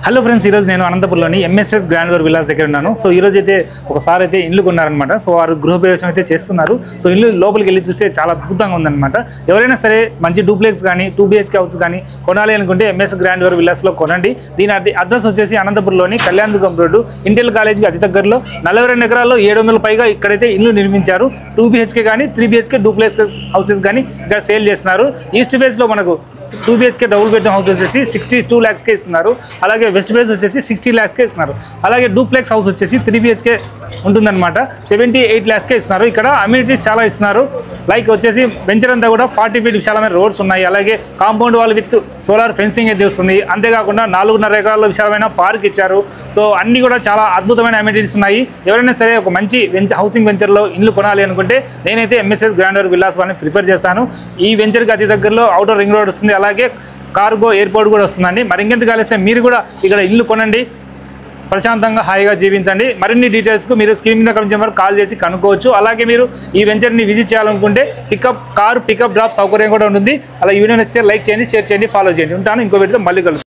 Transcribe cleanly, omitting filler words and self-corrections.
Hello friends, ఈరోజు నేను అనంతపురంలోని MSS గ్రాండ్వేర్ villas దగ్గర ఉన్నాను. సో ఈరోజు అయితే ఒకసారి అయితే ఇల్లు కొన్నారనమాట. సో వారు గృహప్రవేశం అయితే చేస్తున్నారు. సో ఇల్లు లోపలికి వెళ్ళి చూస్తే చాలా అద్భుతంగా ఉందన్నమాట. ఎవరైనా సరే మంచి డూప్లెక్స్ కానీ 2BHK హౌస్ కానీ కొనాలి అనుకుంటే ఎంఎస్ గ్రాండ్వేర్ విల్లాస్లో కొనండి. దీని అడ్రస్ వచ్చేసి అనంతపురంలోని కళ్యాణదుర్గం రోడ్డు ఇంటెల్ కాలేజ్కి అతి దగ్గరలో 42 ఎకరాల్లో 700 పైగా ఇక్కడైతే ఇల్లు నిర్మించారు. 2BHK కానీ 3BHK డూప్లెక్స్ హౌసెస్ కానీ ఇక్కడ సేల్ చేస్తున్నారు. ఈస్ట్ ఫేస్లో మనకు 2BHK డబుల్ బెడ్రూమ్ హౌస్ వచ్చేసి 62 lakhsకే ఇస్తున్నారు. అలాగే వెస్ట్ ఫేస్ వచ్చేసి 60 lakhsకే ఇస్తున్నారు. అలాగే డూప్లెక్స్ హౌస్ వచ్చేసి 3BHK ఉంటుందన్నమాట, 78 lakhsకే ఇస్తున్నారు. ఇక్కడ అమ్యూనిటీస్ చాలా ఇస్తున్నారు. లైక్ వచ్చేసి వెంచర్ అంతా కూడా 40 feet విశాలమైన రోడ్స్ ఉన్నాయి. అలాగే compound wall with solar fencing అయితే వస్తుంది. అంతేకాకుండా 4.5 ఎకరాల విశాలమైన పార్క్ ఇచ్చారు. సో అన్ని కూడా చాలా అద్భుతమైన అమ్యూనిటీస్ ఉన్నాయి. ఎవరైనా సరే ఒక మంచి హౌసింగ్ వెంచర్లో ఇల్లు కొనాలి అనుకుంటే నేనైతే ఎంఎస్ఎస్ గ్రాండ్వేర్ విల్లాస్ వాళ్ళని ప్రిఫర్ చేస్తాను. ఈ వెంచర్కి అతి దగ్గరలో అవుటర్ రింగ్ రోడ్ వస్తుంది. అలాగే కార్గో ఎయిర్పోర్ట్ కూడా వస్తుందండి. మరి ఇంకెందుకు ఆలస్యం, మీరు కూడా ఇక్కడ ఇల్లు కొనండి, ప్రశాంతంగా హాయిగా జీవించండి. మరిన్ని డీటెయిల్స్కు మీరు స్క్రీన్ మీద కనిపించే కాల్ చేసి కనుక్కోవచ్చు. అలాగే మీరు ఈ వెంచర్ని విజిట్ చేయాలనుకుంటే పికప్ డ్రాప్ సౌకర్యం కూడా ఉంటుంది. అలా ఈ వీడియో నచ్చితే లైక్ చేయండి, షేర్ చేయండి, ఫాలో చేయండి. ఉంటాను ఇంకో వీడియోతో మళ్ళీ కలుస్తాను.